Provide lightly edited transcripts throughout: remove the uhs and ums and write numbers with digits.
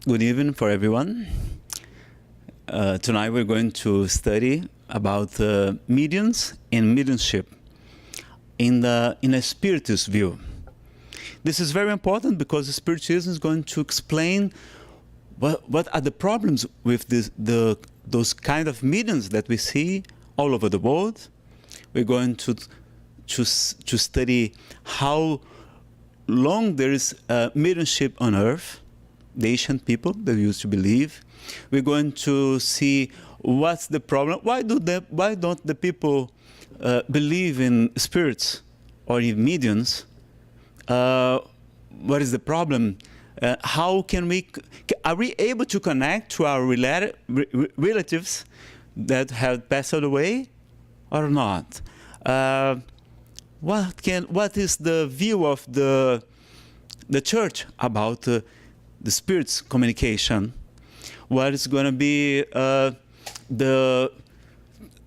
Good evening for everyone. Tonight we're going to study about mediums and mediumship in a spiritist view. This is very important because Spiritism is going to explain what are the problems with those kind of mediums that we see all over the world. We're going to study how long there is mediumship on earth, the ancient people that used to believe. We're going to see what's the problem. Why don't the people believe in spirits or in mediums? What is the problem? How can are we able to connect to our relatives that have passed away or not? What is the view of the church about the spirit's communication? What is going to be the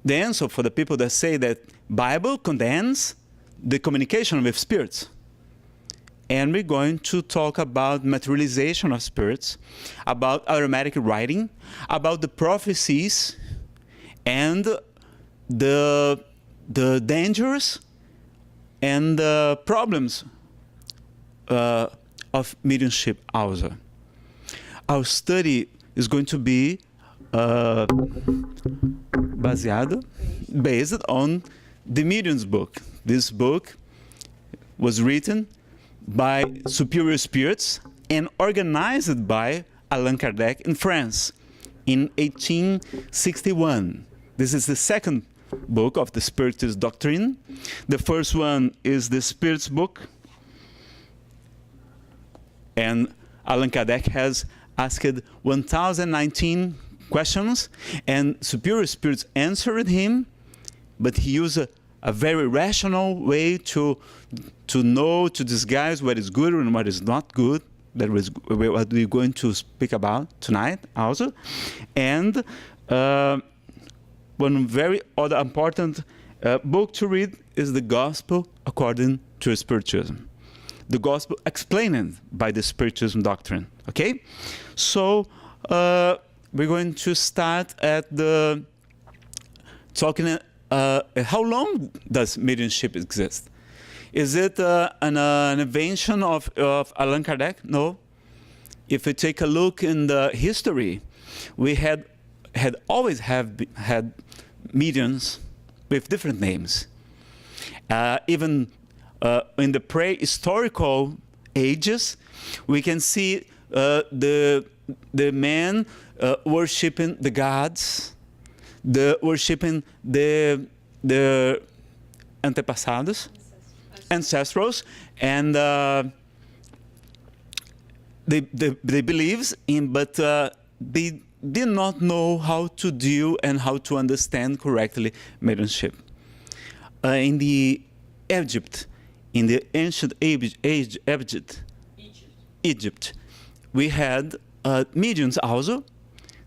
answer for the people that say that Bible condemns the communication with spirits? And we're going to talk about materialization of spirits, about automatic writing, about the prophecies, and the dangers and the problems of mediumship also. Our study is going to be based on the Mediuns book. This book was written by superior spirits and organized by Allan Kardec in France in 1861. This is the second book of the Spiritist doctrine. The first one is the Spirits book, and Allan Kardec has asked 1,019 questions, and superior spirits answered him, but he used a very rational way to disguise what is good and what is not good. That was what we're going to speak about tonight also. And one very other important book to read is the Gospel according to Spiritism. The Gospel explained by the Spiritism doctrine. Okay, so we're going to start at the talking. How long does mediumship exist? Is it an invention of Allan Kardec? No. If we take a look in the history, we had always had mediums with different names. Even in the prehistorical ages, we can see the men worshiping the gods, worshiping the ancestrals, and they believed in, but they did not know how to deal and how to understand correctly mediumship. In the ancient Egypt, we had mediums also.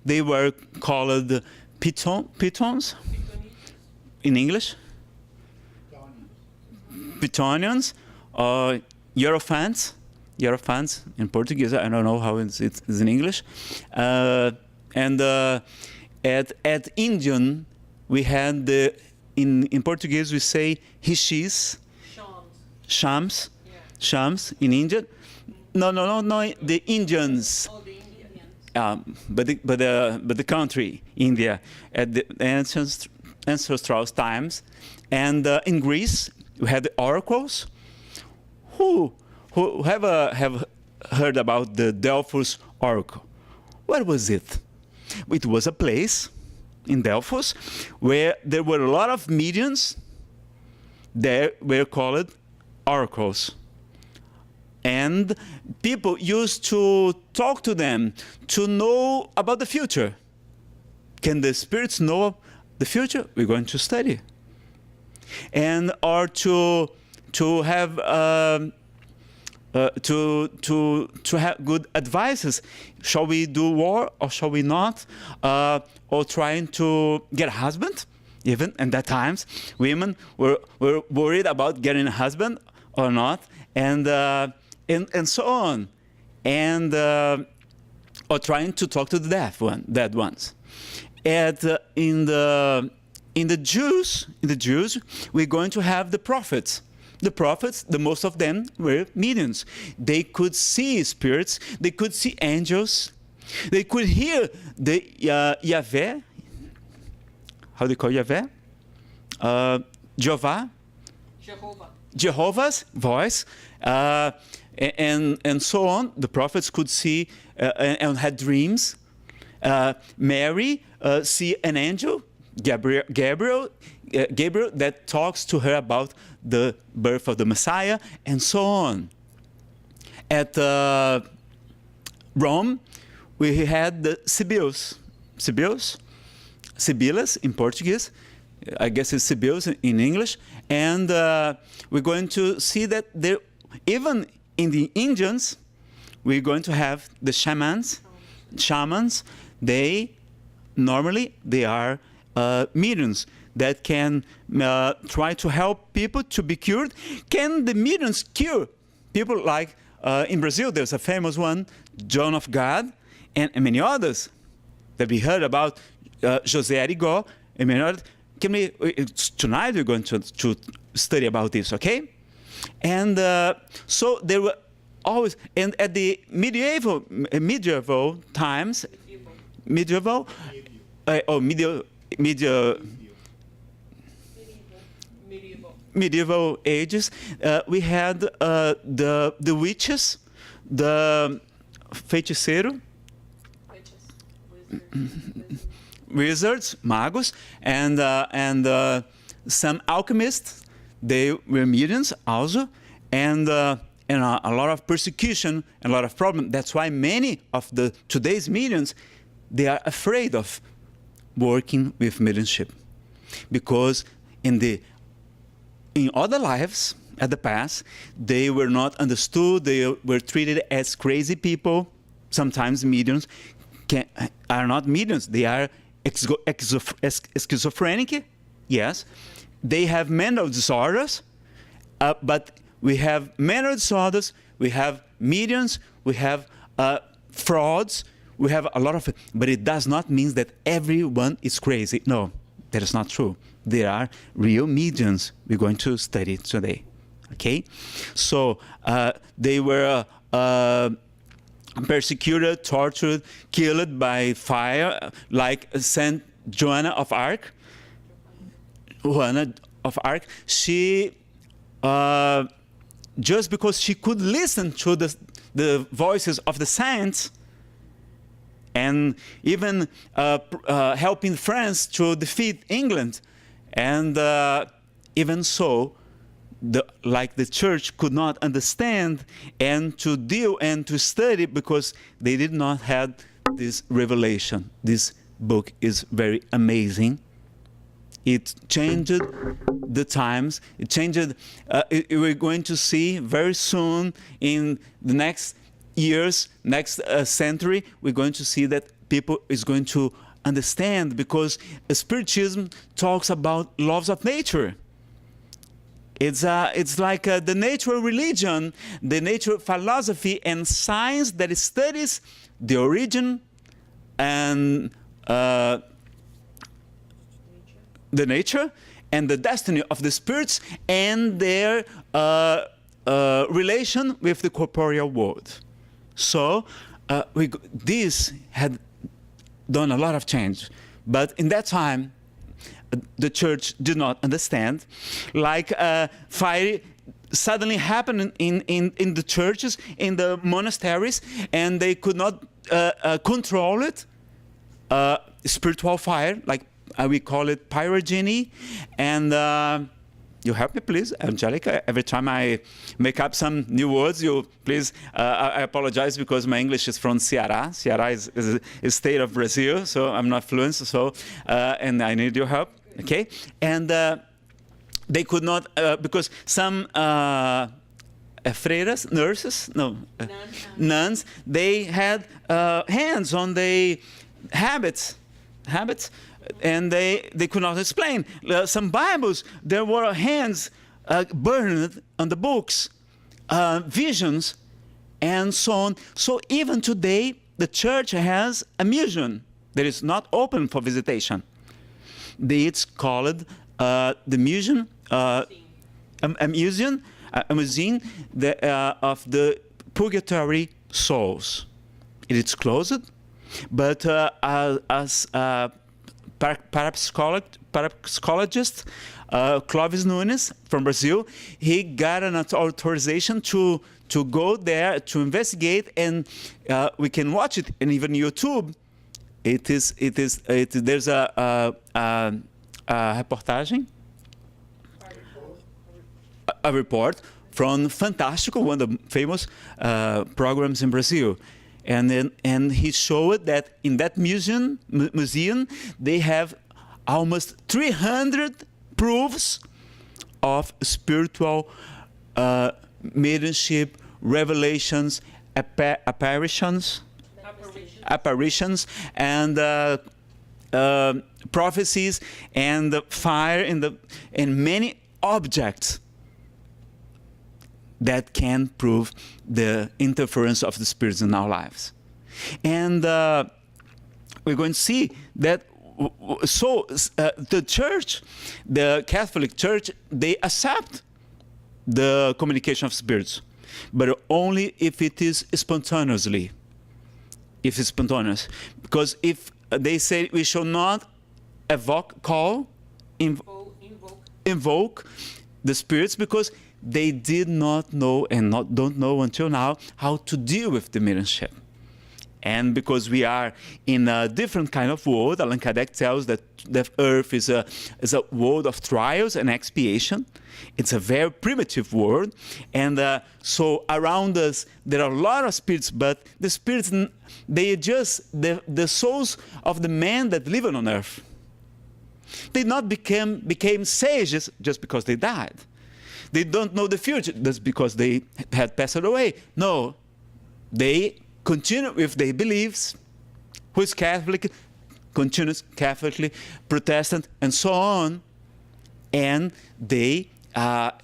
They were called pitons in English, Pitonians, or Hierophants in Portuguese. I don't know how it's in English. And at Indian, we had in Portuguese we say Rishis, Shams, yeah. Shams in India. No, the Indians. Oh, the Indians. But the country India at the ancestral times, and in Greece we had the oracles. Who have heard about the Delphos oracle? What was it? It was a place in Delphos where there were a lot of mediums that were called oracles. And people used to talk to them to know about the future. Can the spirits know the future? We're going to study. And or to have have good advices. Shall we do war or shall we not? Or trying to get a husband. Even at that times, women were worried about getting a husband or not, and so on. And or trying to talk to the dead ones. And in the Jews, we're going to have the prophets. The prophets, the most of them were mediums. They could see spirits. They could see angels. They could hear the Yahweh. How do you call Yahweh? Jehovah's voice, and so on. The prophets could see and had dreams. Mary see an angel, Gabriel, that talks to her about the birth of the Messiah, and so on. At Rome, we had the Sibyls in Portuguese. I guess it's Sibyls in English. And we're going to see that there, even in the Indians, we're going to have the shamans. They are mediums that can try to help people to be cured. Can the mediums cure people? Like in Brazil, there's a famous one, John of God, and many others that we heard about, José Arigó, and many others. Tonight we're going to study about this, okay? And so there were always, and at the medieval times, medieval ages, we had the witches, the feiticeiro, wizards, magos, and some alchemists. They were mediums also, and a lot of persecution and a lot of problem. That's why many of today's mediums, they are afraid of working with mediumship, because in other lives at the past, they were not understood. They were treated as crazy people. Sometimes mediums are not mediums. They are schizophrenic, yes. They have mental disorders, but we have mental disorders, we have mediums, we have frauds, we have a lot of it. But it does not mean that everyone is crazy. No, that is not true. There are real mediums we're going to study today, okay? So they were persecuted, tortured, killed by fire, like Saint Joanna of Arc. She, just because she could listen to the voices of the saints, and even helping France to defeat England, and even so, the church could not understand and to deal and to study, because they did not have this revelation. This book is very amazing. It changed the times. It changed. We're going to see very soon, in the next years, next century, we're going to see that people is going to understand, because Spiritism talks about laws of nature. It's like the natural religion, the natural philosophy and science that studies the origin and the nature and the destiny of the spirits and their relation with the corporeal world. So this had done a lot of change. But in that time, the church did not understand. Like fire suddenly happened in the churches, in the monasteries, and they could not control it. Spiritual fire, like we call it pyrogeny. And you help me, please, Angelica. Every time I make up some new words, you please. I apologize, because my English is from Ceará. Ceará is a state of Brazil, so I'm not fluent. So and I need your help. Okay, and they could not, because some freiras, nurses, nuns, they had hands on the habits, and they could not explain. Some Bibles, there were hands burned on the books, visions, and so on. So even today, the church has a museum that is not open for visitation. It's called the museum, a museum of the purgatory souls. It is closed, but as parapsychologist Clóvis Nunes from Brazil, he got an authorization to go there to investigate, and we can watch it, and even YouTube. There's a reportagem, a report from Fantástico, one of the famous programs in Brazil. And he showed that in that museum they have almost 300 proofs of spiritual mediumship, revelations, apparitions, and prophecies, and fire, and many objects that can prove the interference of the spirits in our lives. And we're going to see that. So the church, the Catholic Church, they accept the communication of spirits, but only if it is spontaneously. If it's spontaneous. Because if they say we shall not invoke the spirits, because they did not know and don't know until now how to deal with the mediumship. And because we are in a different kind of world, Allan Kardec tells that the earth is a world of trials and expiation. It's a very primitive world. And so around us, there are a lot of spirits, but the spirits, they are just the souls of the men that live on earth. They not became sages just because they died. They don't know the future just because they had passed away. No, they continue with their beliefs. Who is Catholic, continues Catholic, Protestant, and so on. And they are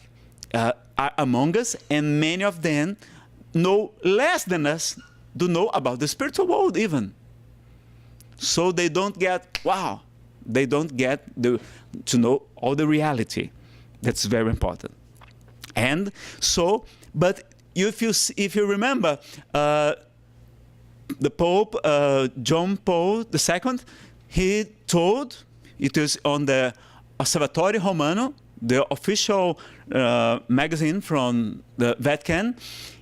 among us, and many of them know less than us, do know about the spiritual world even. So they don't get, they don't get to know all the reality. That's very important. And so, but if you remember, the Pope, John Paul II, he told, it is on the Osservatore Romano, the official magazine from the Vatican,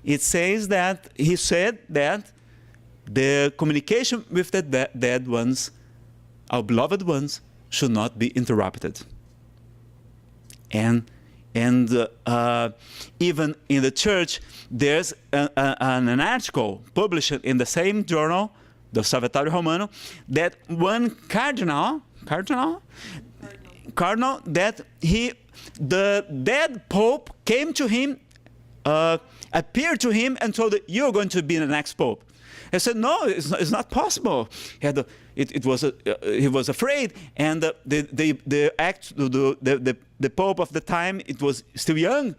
it says that, he said that the communication with the dead ones, our beloved ones, should not be interrupted. And even in the church, there's an article published in the same journal, the Osservatore Romano, that one cardinal, that the dead pope came to him, appeared to him, and told him, "You're going to be the next pope." He said, "No, it's not possible." He was afraid, and the Pope of the time, it was still young,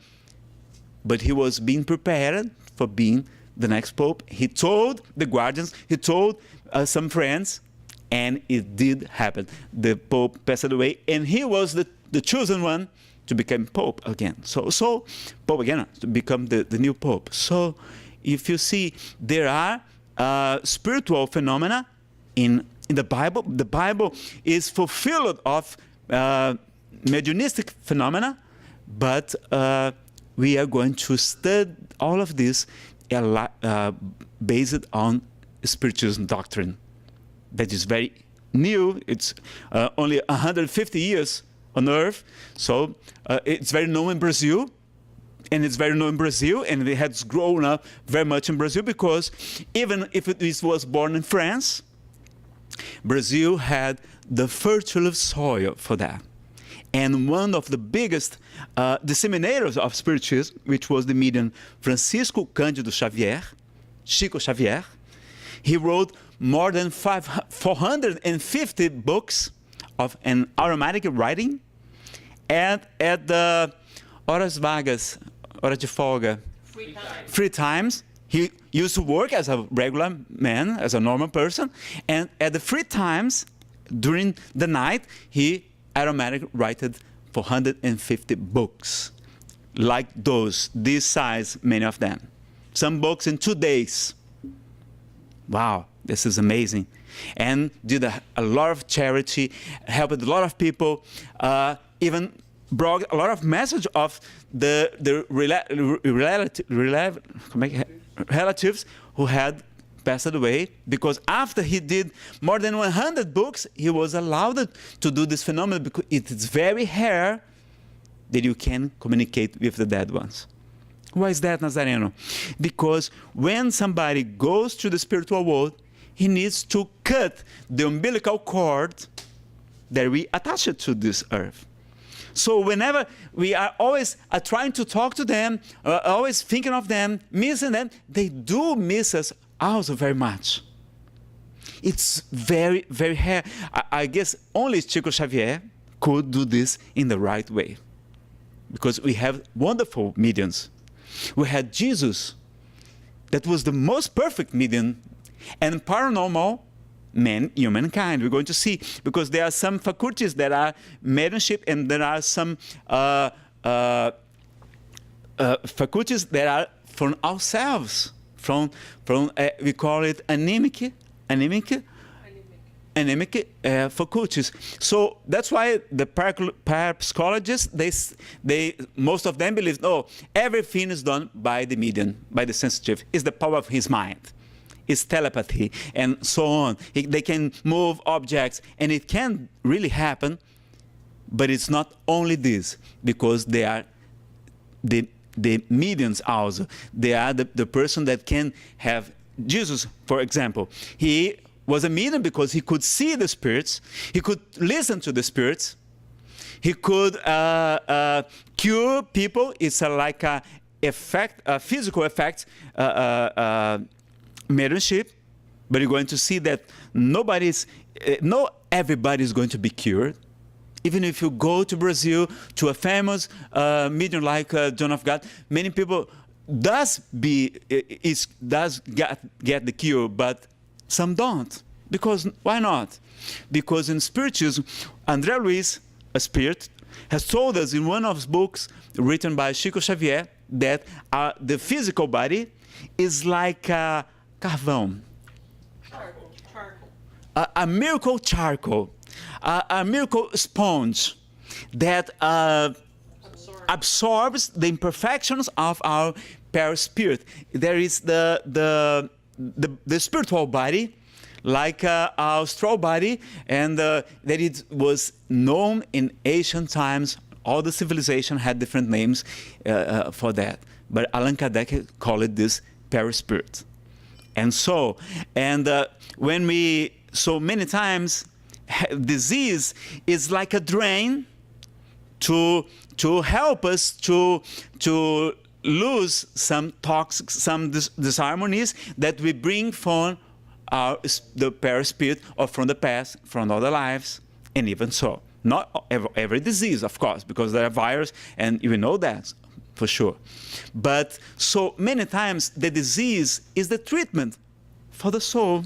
but he was being prepared for being the next Pope. He told the guardians, he told some friends, and it did happen. The Pope passed away, and he was the chosen one to become Pope again. So Pope again, to become the new Pope. So if you see, there are spiritual phenomena in the Bible. The Bible is fulfilled of mediumistic phenomena, but we are going to study all of this based on Spiritism doctrine. That is very new. It's only 150 years on Earth, so it's very known in Brazil. And it's very known in Brazil, and it has grown up very much in Brazil, because even if it was born in France, Brazil had the fertile soil for that. And one of the biggest disseminators of Spiritism, which was the medium Francisco Cândido Xavier, Chico Xavier, he wrote more than 450 books of an aromatic writing, and at the horas vagas, hora de folga, free times, He used to work as a regular man, as a normal person, and at the free times, during the night, he automatically wrote 450 books, like those, this size, many of them. Some books in 2 days. Wow, this is amazing. And did a lot of charity, helped a lot of people, even brought a lot of message of the relatives who had passed away, because after he did more than 100 books, he was allowed to do this phenomenon, because it is very rare that you can communicate with the dead ones. Why is that, Nazareno? Because when somebody goes to the spiritual world, he needs to cut the umbilical cord that we attach it to this earth. So whenever we are always trying to talk to them, always thinking of them, missing them, they do miss us also very much. It's very, very rare. I guess only Chico Xavier could do this in the right way, because we have wonderful mediums. We had Jesus, that was the most perfect medium, and paranormal humankind. We're going to see, because there are some faculties that are mediumship, and there are some faculties that are from ourselves, from we call it anemic faculties. So that's why the parapsychologists, they most of them believe, no, everything is done by the medium, by the sensitive. It's the power of his mind. It's telepathy, and so on. They can move objects, and it can really happen, but it's not only this, because they are the mediums also. They are the person that can have. Jesus, for example, he was a medium because he could see the spirits, he could listen to the spirits, he could cure people. It's like a physical effect, mediumship, but you're going to see that not everybody is going to be cured. Even if you go to Brazil to a famous medium like John of God, many people does get the cure, but some don't. Because why not? Because in Spiritism, André Luiz, a spirit, has told us in one of his books written by Chico Xavier that the physical body is like carvão, a miracle charcoal, a miracle sponge that absorbs the imperfections of our perispirit. There is the spiritual body, like our straw body, and that it was known in ancient times. All the civilization had different names for that, but Allan Kardec called it this perispirit. And so many times, disease is like a drain to help us to lose some toxic, some disharmonies that we bring from the perispirit, or from the past, from other lives, and even so. Not every disease, of course, because there are viruses, and you know that for sure. But so many times the disease is the treatment for the soul.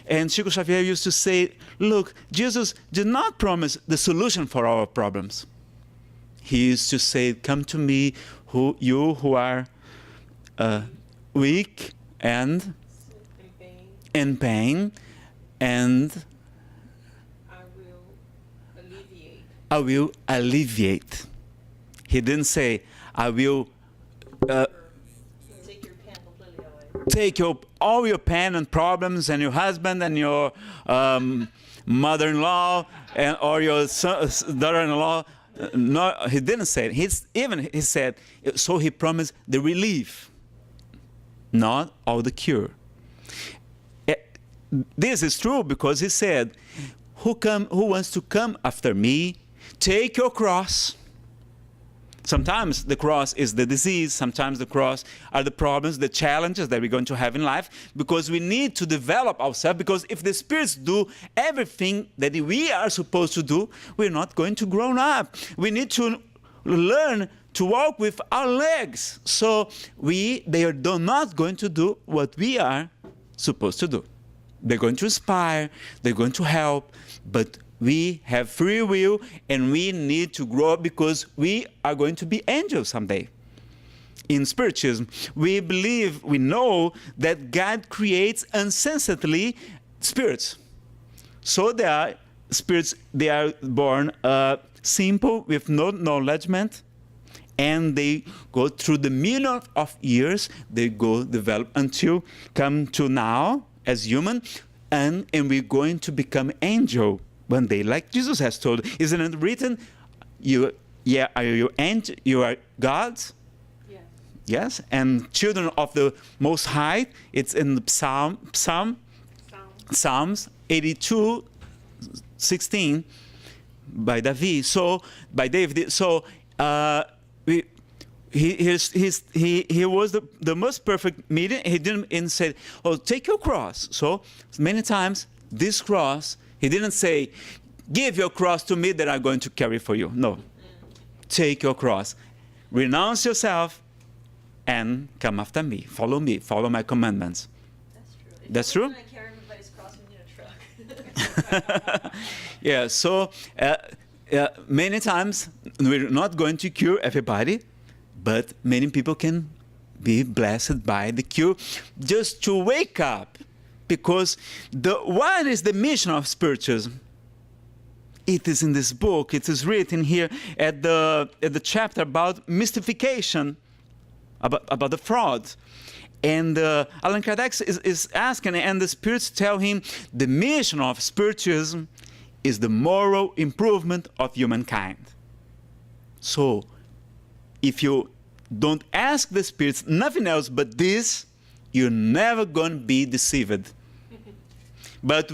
And Chico Xavier used to say, look, Jesus did not promise the solution for our problems. He used to say, come to me, you who are weak and in pain, and I will alleviate. He didn't say, I will take all your pain and problems, and your husband and your mother-in-law or your daughter-in-law. No, he didn't say it. He said, so he promised the relief, not all the cure. This is true because he said, who wants to come after me? Take your cross. Sometimes the cross is the disease. Sometimes the cross are the problems, the challenges that we're going to have in life, because we need to develop ourselves. Because if the spirits do everything that we are supposed to do, we're not going to grow up. We need to learn to walk with our legs. So they are not going to do what we are supposed to do. They're going to inspire, they're going to help, but we have free will and we need to grow up because we are going to be angels someday. In Spiritism, we believe, we know that God creates insensately spirits. So they are spirits, they are born simple with no knowledgement, and they go through the millions of years, they go develop until come to now as human, and we're going to become angel one day, like Jesus has told. Isn't it written, you are gods? Yes. Yes, and children of the Most High. It's in the Psalms 82:16 by David. So by David. So he was the most perfect medium. He didn't say, "Oh, take your cross." So many times this cross, he didn't say, "Give your cross to me that I'm going to carry for you." No, take your cross, renounce yourself, and come after me. Follow me. Follow my commandments. That's true. That's true? I carry everybody's cross in a truck. Yeah, so many times we're not going to cure everybody, but many people can be blessed by the cure just to wake up. Because what is the mission of Spiritism? It is in this book. It is written here at the chapter about mystification, about the fraud. And Allan Kardec is asking, and the spirits tell him, the mission of Spiritism is the moral improvement of humankind. So, if you don't ask the spirits nothing else but this, you're never going to be deceived. But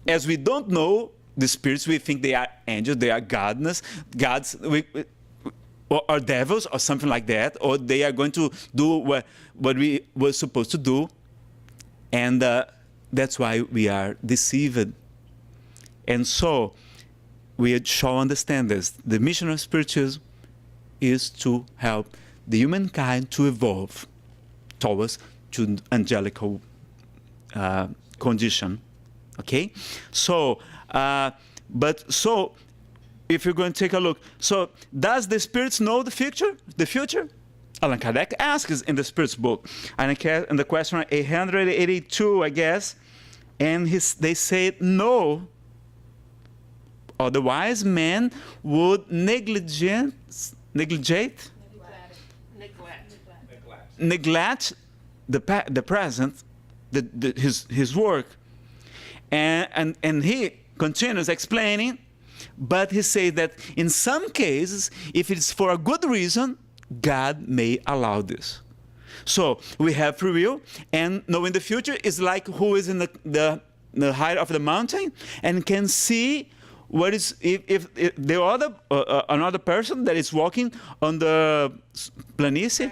as we don't know the spirits, we think they are angels, they are gods, or devils, or something like that, or they are going to do what we were supposed to do, and that's why we are deceived. And so we shall understand this. The mission of Spiritism is to help the humankind to evolve towards to angelical condition. Okay, so if you're going to take a look, so does the spirits know the future? The future? Allan Kardec asks in the Spirits book, and in the question 882, I guess, and they say no. Otherwise, man would neglect the present, his work, and he continues explaining, but he says that in some cases, if it's for a good reason, God may allow this. So we have free will, and knowing the future is like who is in the height of the mountain and can see what is if the other another person that is walking on the planície,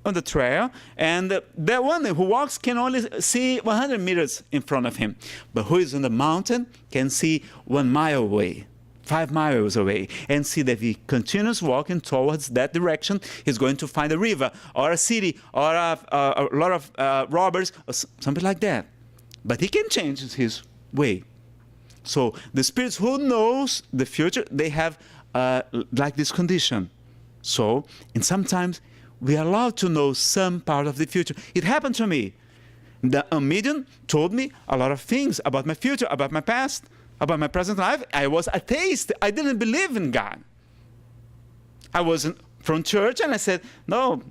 on the trail, and that one who walks can only see 100 meters in front of him, but who is on the mountain can see 1 mile away, 5 miles away, and see that if he continues walking towards that direction, he's going to find a river or a city or a lot of robbers or something like that. But he can change his way. So the spirits who knows the future, they have like this condition. So, and sometimes we are allowed to know some part of the future. It happened to me. A medium told me a lot of things about my future, about my past, about my present life. I was atheist. I didn't believe in God. I wasn't from church, and I said, no,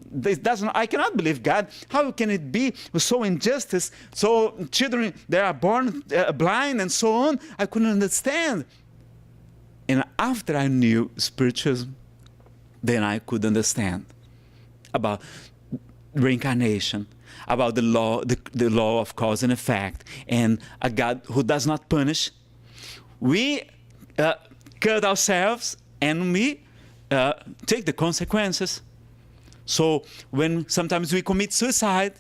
I cannot believe God. How can it be so injustice, so children, they are born blind and so on? I couldn't understand. And after I knew Spiritism, then I could understand about reincarnation, about the law of cause and effect, and a God who does not punish. We cut ourselves and we take the consequences. So when sometimes we commit suicide,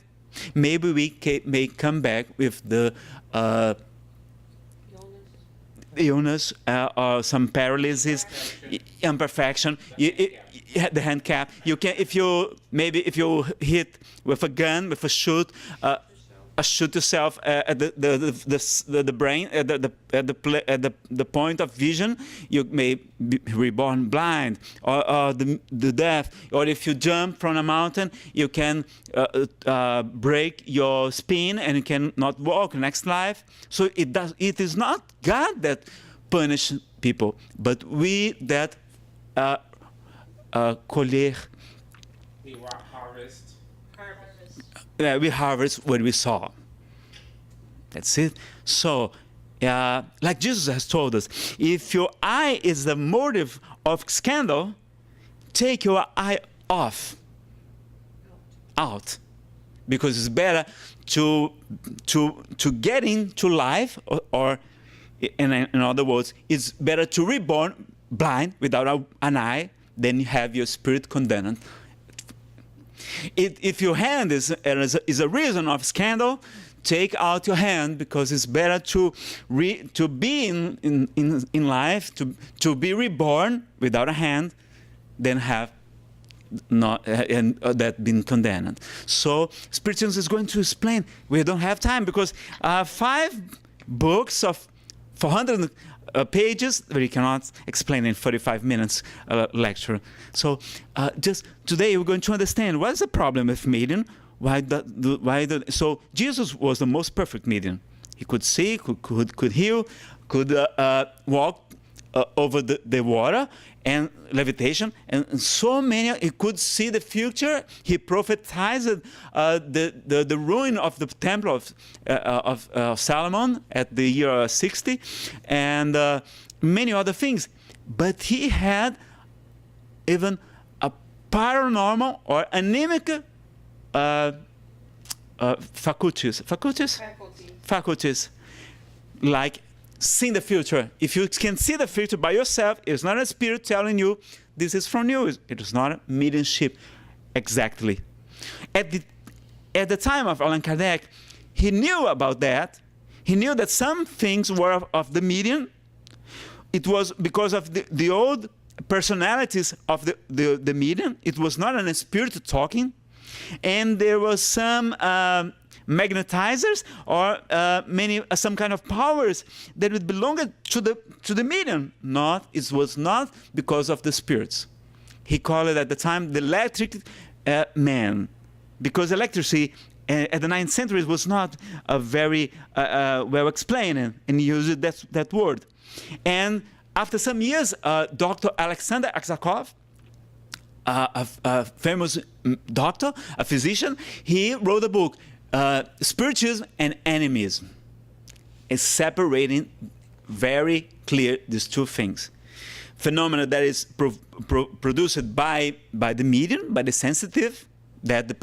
maybe we may come back with the illness or some paralysis, imperfection. The handicap. You can, if you hit with a gun, with a shoot yourself at the brain, at the point of vision, you may be reborn blind, or the deaf. Or if you jump from a mountain, you can break your spine and you cannot walk next life. So it is not God that punish people, but we that colher. We harvest. We harvest what we sow. That's it. So, like Jesus has told us, if your eye is the motive of scandal, take your eye out, because it's better to get into life, or in other words, it's better to reborn blind without an eye than have your spirit condemned. If your hand is a reason of scandal, take out your hand, because it's better to be in life, to be reborn without a hand, than have not that been condemned. So Spiritism is going to explain. We don't have time, because 5 books of 400 pages that we cannot explain in 45 minutes lecture. So just today we're going to understand what is the problem with medium. So Jesus was the most perfect medium. He could see, could heal, could walk over the water, and levitation, and so many. He could see the future. He prophesied the ruin of the temple of Solomon at the year 60, and many other things. But he had even a paranormal or anemic faculties, like seeing the future. If you can see the future by yourself, it's not a spirit telling you this is from you. It is not a mediumship exactly. At the time of Allan Kardec, he knew about that. He knew that some things were of the medium. It was because of the old personalities of the medium. It was not a spirit talking. And there was some magnetizers, or some kind of powers that would belong to the medium. It was not because of the spirits. He called it at the time the electric man, because electricity at the 9th century was not very well explained, and he used that word. And after some years, Dr. Alexander Aksakov, a famous doctor, a physician, he wrote a book, Spiritism and Animism. It's separating very clear these two things. Phenomena that is produced by the medium, by the sensitive, that the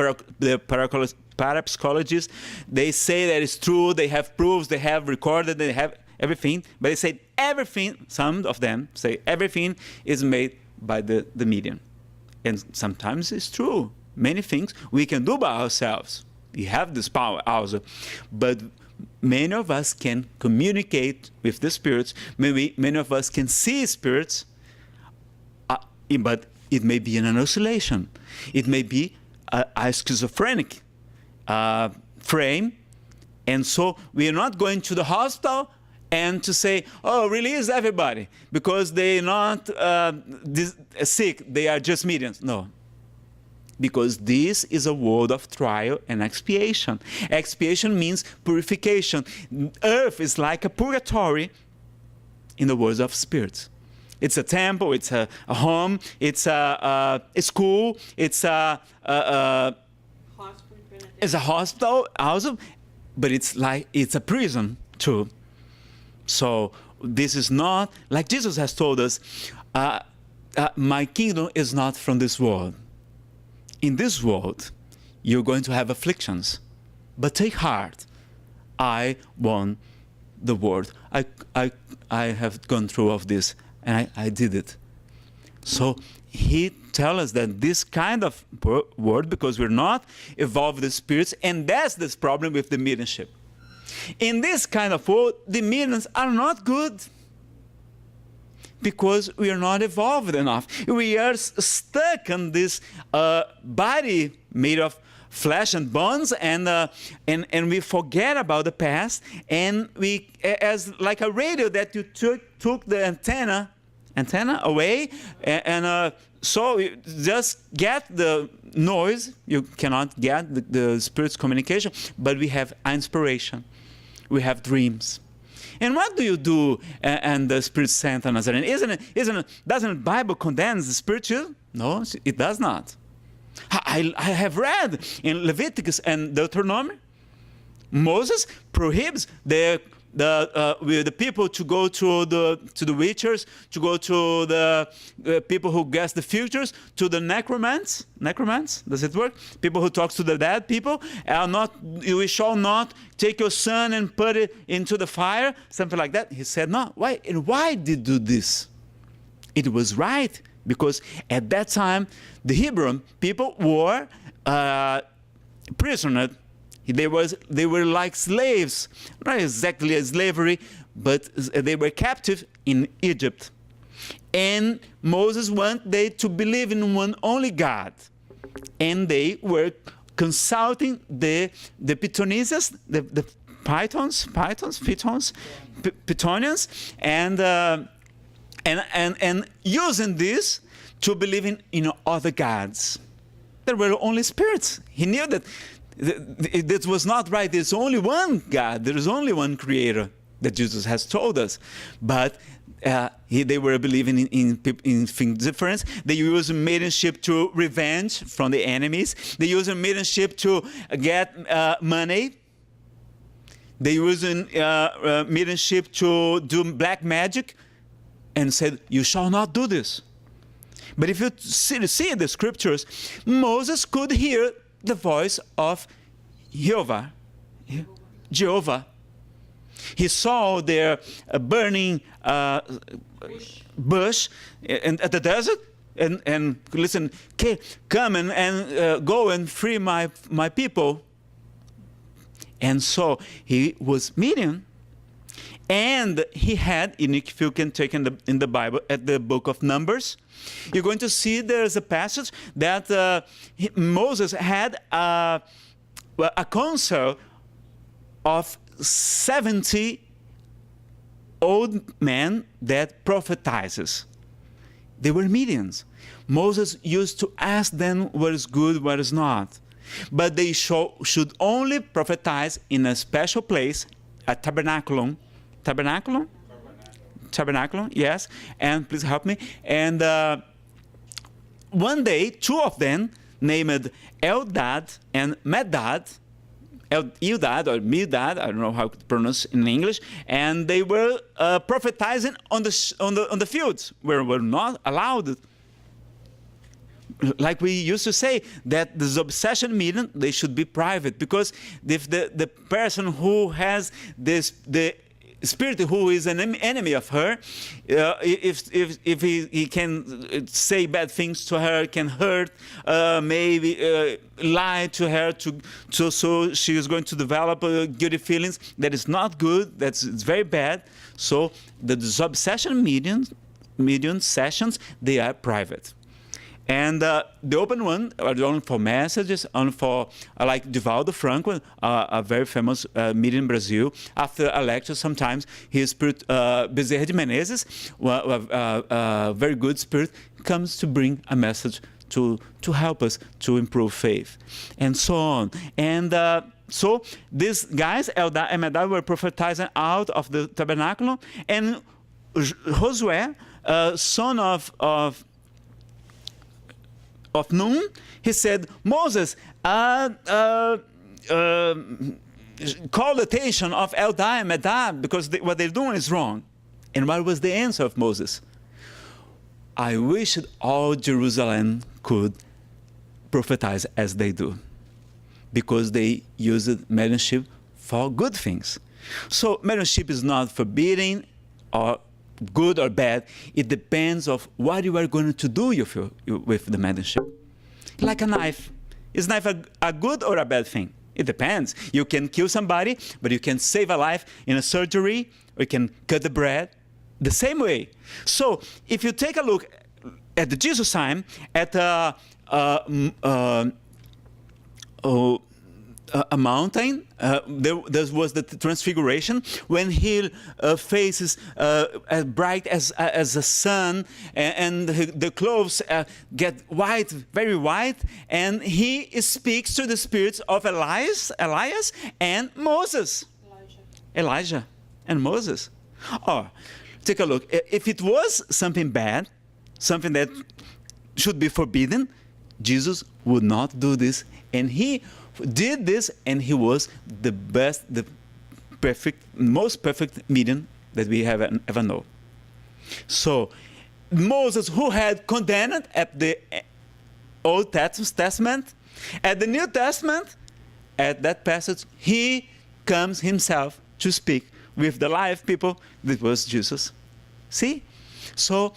parapsychologists, they say that it's true, they have proofs, they have recorded, they have everything, but they say everything, some of them say everything is made by the medium. And sometimes it's true. Many things we can do by ourselves. We have this power also. But many of us can communicate with the spirits. Many of us can see spirits, but it may be in an oscillation. It may be a schizophrenic frame. And so we are not going to the hospital and to say, oh, release everybody, because they're not sick, they are just mediums. No. Because this is a world of trial and expiation. Expiation means purification. Earth is like a purgatory in the world of spirits. It's a temple, it's a home, it's a school, it's a hospital also, but it's a prison too. So this is not, like Jesus has told us, my kingdom is not from this world. In this world, you're going to have afflictions. But take heart, I won the world. I have gone through all of this, and I did it. So he tells us that this kind of world, because we're not evolved the spirits, and that's this problem with the mediumship. In this kind of world, the mediums are not good. Because we are not evolved enough. We are stuck in this body made of flesh and bones, and we forget about the past, and we, as like a radio that you took the antenna away, and so you just get the noise. You cannot get the spirit's communication, but we have inspiration, we have dreams. And what do you do and the Spirit sent on Nazareno? Doesn't the Bible condemn the spiritual? No, it does not. I have read in Leviticus and Deuteronomy, Moses prohibits the people to go to the witchers, to go to the people who guess the futures, to the necromancy. Does it work? People who talk to the dead people. You shall not take your son and put it into the fire, something like that. He said no. Why? And why did he do this? It was right, because at that time the Hebrew people were prisoners. They were like slaves, not exactly a slavery, but they were captive in Egypt. And Moses wanted them to believe in one only God. And they were consulting the Pythonians, the Pythonians, and using this to believe in other gods. There were only spirits. He knew that this was not right. There's only one God. There is only one Creator that Jesus has told us. But they were believing in things different. They used mediumship to revenge from the enemies. They used mediumship to get money. They used mediumship to do black magic, and said, "You shall not do this." But if you see the scriptures, Moses could hear the voice of Jehovah. He saw their burning bush at the desert, and listen, come and go and free my people. And so he was Medium, and he had, if you can take in the Bible, at the book of Numbers, you're going to see there's a passage that Moses had a council of 70 old men that prophesizes. They were Medians. Moses used to ask them what is good, what is not. But they should only prophesize in a special place, a tabernaculum. Tabernaculum, yes. And please help me. And one day, two of them, named Eldad and Medad, Eldad or Medad, I don't know how to pronounce in English, and they were prophetizing on the fields where were not allowed. Like we used to say, that the obsession meeting, they should be private, because if the person who has the spirit who is an enemy of her, if he can say bad things to her, can hurt, maybe lie to her, so she is going to develop guilty feelings. That is not good. It's very bad. So the obsession medium sessions, they are private. And the open one are only for messages, only for, like Divaldo Franco, a very famous medium in Brazil. After a lecture, sometimes his spirit, Bezerra de Menezes, a very good spirit, comes to bring a message to help us to improve faith, and so on. And so these guys, Eldad and Medad, were prophetizing out of the tabernacle, and Josué, son of Nun, he said, Moses, call the attention of Eldad and Medad, because what they're doing is wrong. And what was the answer of Moses? I wish all Jerusalem could prophesize as they do, because they used mediumship for good things. So mediumship is not forbidden or good or bad. It depends of what you are going to do with the mediumship. Like a knife. Is knife a good or a bad thing? It depends. You can kill somebody, but you can save a life in a surgery, or you can cut the bread. the same way. So if you take a look at the Jesus sign, at a mountain, there was the transfiguration when he faces as bright as the sun, and the clothes get white, very white, and he speaks to the spirits of Elias and Moses. Elijah and Moses. Oh, take a look. If it was something bad, something that should be forbidden, Jesus would not do this, and he did this, and he was the best, the perfect, most perfect medium that we have ever known. So Moses, who had condemned at the Old Testament, at the New Testament, at that passage, he comes himself to speak with the live people. That was Jesus. See? So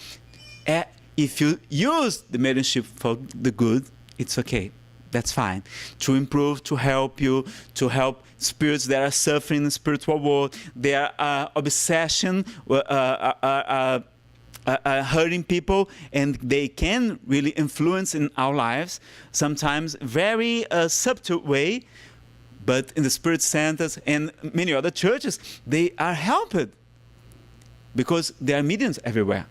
if you use the mediumship for the good, it's okay. That's fine. To improve, to help you, to help spirits that are suffering in the spiritual world, their obsession, hurting people, and they can really influence in our lives, sometimes very subtle way, but in the spirit centers and many other churches, they are helped because there are mediums everywhere.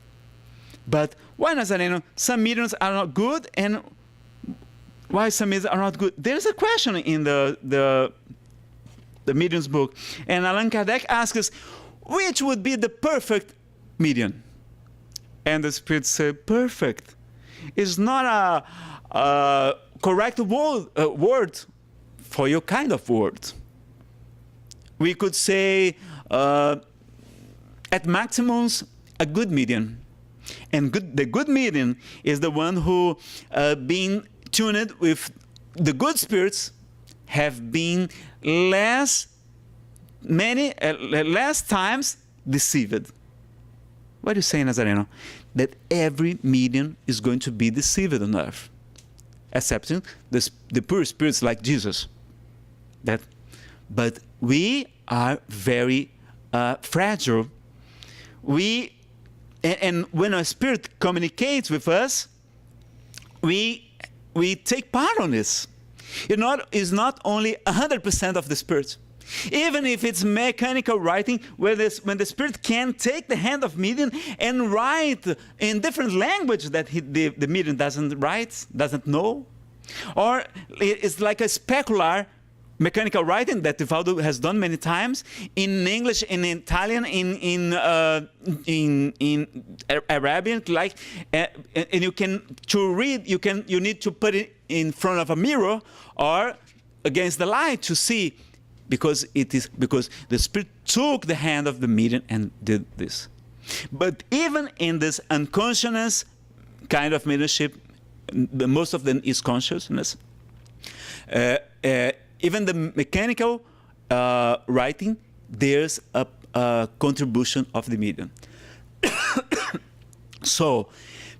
But why Nazareno? Some mediums are not good, and why some mediums are not good? There's a question in the medium's book, and Allan Kardec asks us, which would be the perfect medium? And the spirits say, perfect is not a correct word for your kind of word. We could say, at maximums, a good medium. And the good medium is the one who, being tuned with the good spirits, have been less times deceived. What do you say, Nazareno? That every medium is going to be deceived on earth, excepting the pure spirits like Jesus. But we are very fragile. And when a spirit communicates with us, we take part on this. It's not only 100% of the spirit. Even if it's mechanical writing, when the spirit can take the hand of medium and write in different language that the medium doesn't know, or it's like a specular mechanical writing that Vivaldo has done many times in English, in Italian, in Arabian, and you need to put it in front of a mirror or against the light to see, because the spirit took the hand of the medium and did this. But even in this unconscious kind of mediumship, most of them is consciousness. Even the mechanical writing, there's a contribution of the medium. So,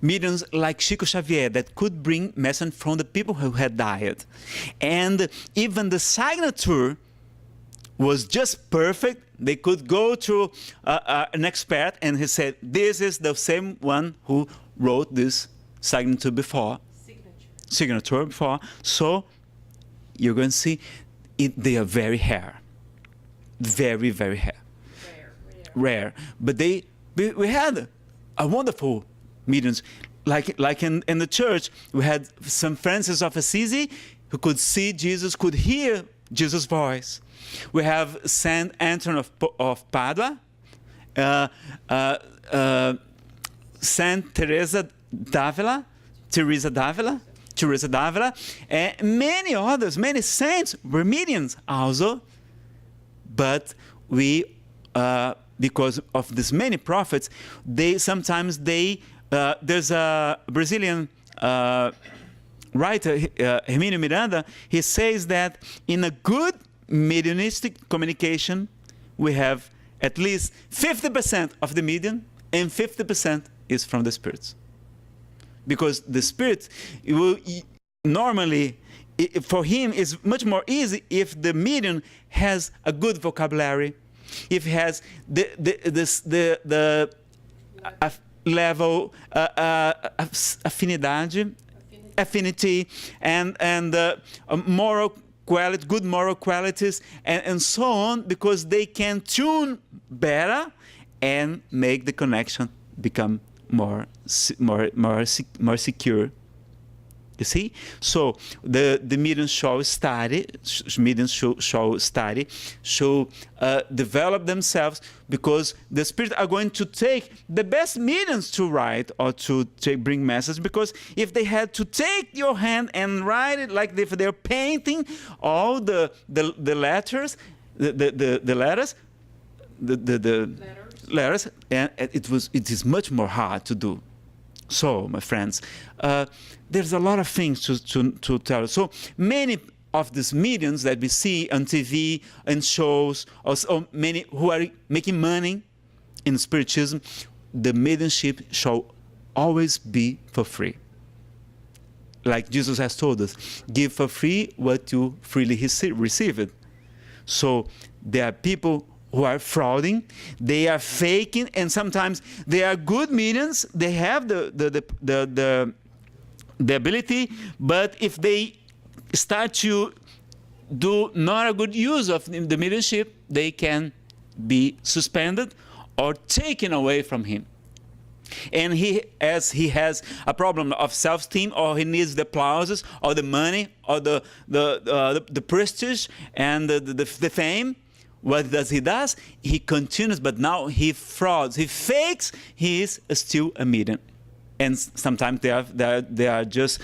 mediums like Chico Xavier that could bring message from the people who had died. And even the signature was just perfect. They could go to an expert and he said, this is the same one who wrote this signature before. Signature before. So, you're going to see they are very rare. Very, very rare. But we had a wonderful mediums. Like in the church, we had St. Francis of Assisi who could see Jesus, could hear Jesus' voice. We have Saint Anthony of Padua, Saint Teresa d'Avila, and many others, many saints were mediums also. But we, because of these many prophets, there's a Brazilian writer, Hermínio Miranda. He says that in a good mediumistic communication, we have at least 50% of the medium, and 50% is from the spirits. Because the spirit normally, for him, is much more easy if the medium has a good vocabulary, if he has the level, affinity, and moral quality, good moral qualities, and so on, because they can tune better and make the connection become more secure. You see, so the mediums shall study, develop themselves, because the Spirit are going to take the best mediums to write or to bring message. Because if they had to take your hand and write it like if they're painting all the letters, the letters, and it is much more hard to do. So, my friends, there's a lot of things to tell. So many of these mediums that we see on TV and shows, or many who are making money in Spiritism, the mediumship shall always be for free. Like Jesus has told us, give for free what you freely received. So there are people who are frauding, they are faking, and sometimes they are good mediums. They have the ability, but if they start to do not a good use of the mediumship, they can be suspended or taken away from him. And as he has a problem of self-esteem, or he needs the applauses, or the money, or the prestige, and the fame, what does he does? He continues, but now he frauds, he fakes. He is still a medium, and sometimes they are just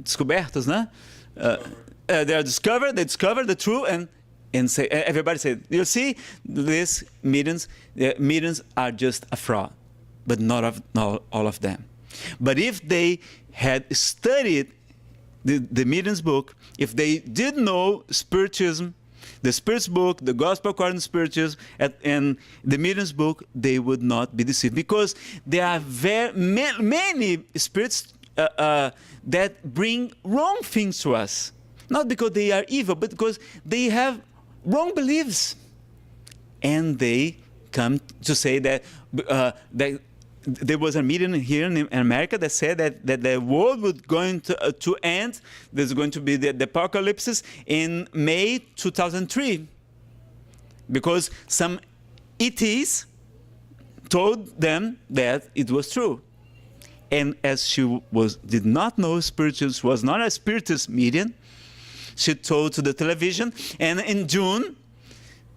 descobertos, né? They are discovered. They discover the truth, and say, everybody said, you see, these mediums are just a fraud, but not all of them. But if they had studied the medium's book, if they did know Spiritism, the Spirit's book, the Gospel according to Spiritism, and the medium's book, they would not be deceived, because there are many spirits that bring wrong things to us, not because they are evil, but because they have wrong beliefs, and they come to say that there was a medium here in America that said that the world was going to end. There's going to be the apocalypse in May 2003, because some ETs told them that it was true. And as she did not know Spiritism, was not a Spiritist medium, she told to the television, and in June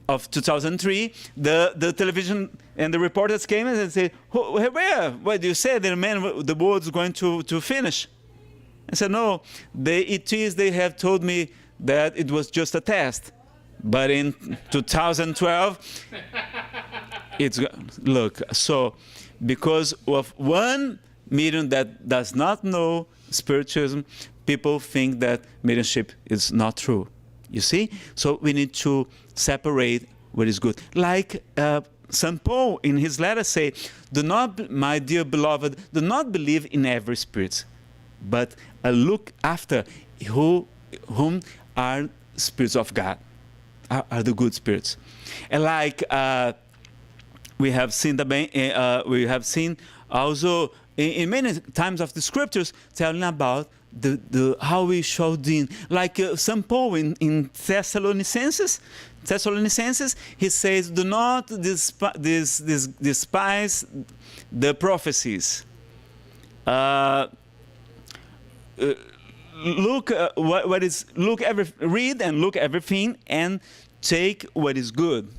of 2003, the television and the reporters came and said, where? What do you say? The world is going to finish. I said, no, the ETs, they have told me that it was just a test. But in 2012, look, so because of one medium that does not know Spiritism, people think that mediumship is not true. You see? So we need to separate what is good. Like St. Paul in his letter say, do not, my dear beloved, do not believe in every spirit, but look after whom are spirits of God, are the good spirits. And like we have seen also in many times of the scriptures telling about how we should deal. Like St. Paul in Thessalonicenses, he says, do not despise the prophecies. Read and look everything and take what is good.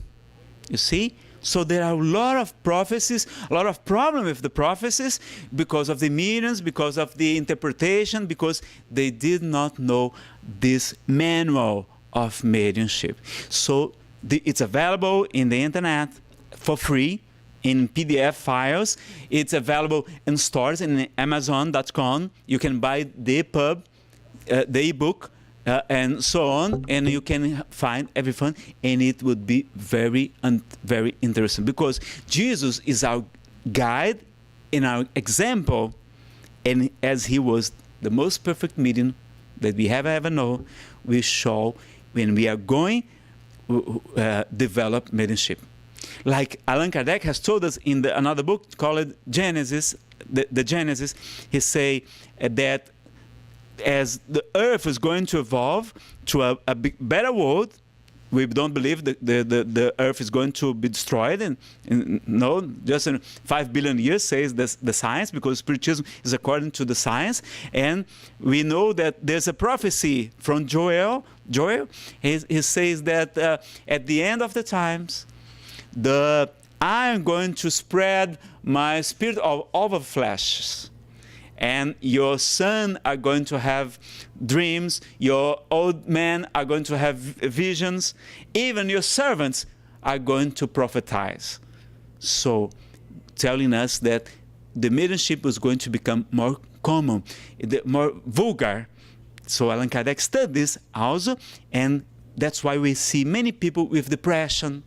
You see? So there are a lot of prophecies, a lot of problems with the prophecies because of the mediums, because of the interpretation, because they did not know this manual of mediumship. So it's available in the internet for free in PDF files. It's available in stores in Amazon.com. You can buy the EPUB, the ebook, and so on, and you can find everything, and it would be very interesting, because Jesus is our guide and our example, and as he was the most perfect medium that we have ever known, we shall, when we are going, develop mediumship. Like Allan Kardec has told us in another book called Genesis, the Genesis, he say that as the earth is going to evolve to a better world, we don't believe the earth is going to be destroyed no, just in 5 billion years, says the science, because Spiritism is according to the science. And we know that there's a prophecy from Joel. He says that at the end of the times, I am going to spread my spirit over flesh. And your son are going to have dreams, your old men are going to have visions, even your servants are going to prophesize. So, telling us that the mediumship was going to become more common, more vulgar. So Allan Kardec studied this also, and that's why we see many people with depression.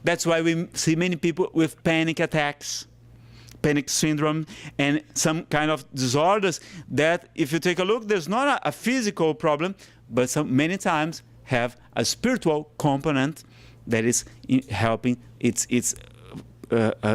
That's why we see many people with panic attacks, panic syndrome, and some kind of disorders that, if you take a look, there's not a physical problem, but many times have a spiritual component that is helping.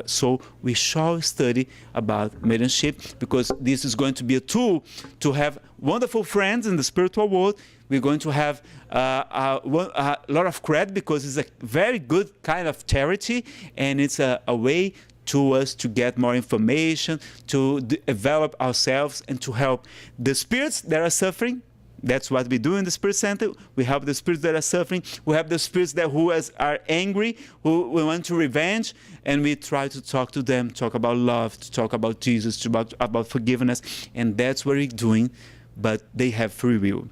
So we shall study about mediumship, because this is going to be a tool to have wonderful friends in the spiritual world. We're going to have a lot of credit, because it's a very good kind of charity, and it's a way to us to get more information, to develop ourselves, and to help the spirits that are suffering. That's what we do in the Spirit Center. We help the spirits that are suffering. We have the spirits who are angry, who we want to revenge, and we try to talk to them, talk about love, to talk about Jesus, to about forgiveness, and that's what we're doing. But they have free will.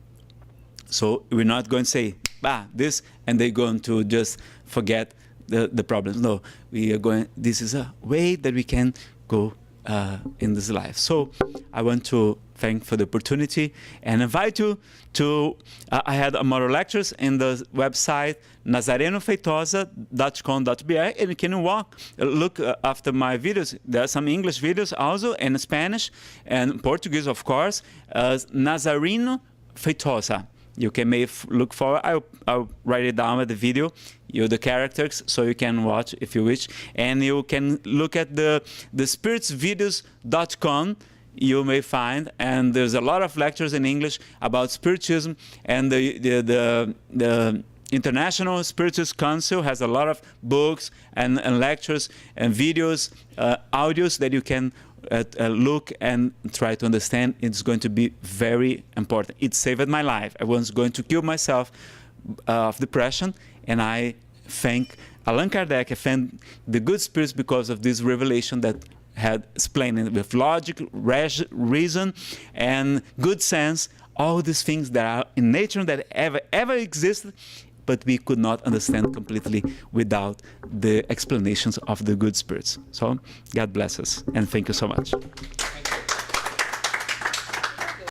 So we're not going to say, this, and they're going to just forget the problems. No, we are going, this is a way that we can go in this life. So I want to thank for the opportunity and invite you to, I had more lectures in the website nazarenofeitosa.com.br, and you can look after my videos. There are some English videos also, and Spanish and Portuguese, of course, Nazareno Feitosa. You can look for, I'll write it down at the video, the characters, so you can watch if you wish. And you can look at the spiritsvideos.com, you may find, and there's a lot of lectures in English about Spiritism, and the International Spiritist Council has a lot of books and lectures and videos, audios that you can look and try to understand. It's going to be very important. It saved my life. I was going to kill myself of depression, and I thank Allan Kardec, I thank the good spirits, because of this revelation that had explained it with logic, reason, and good sense, all these things that are in nature that ever existed, but we could not understand completely without the explanations of the good spirits. So God bless us, and thank you so much.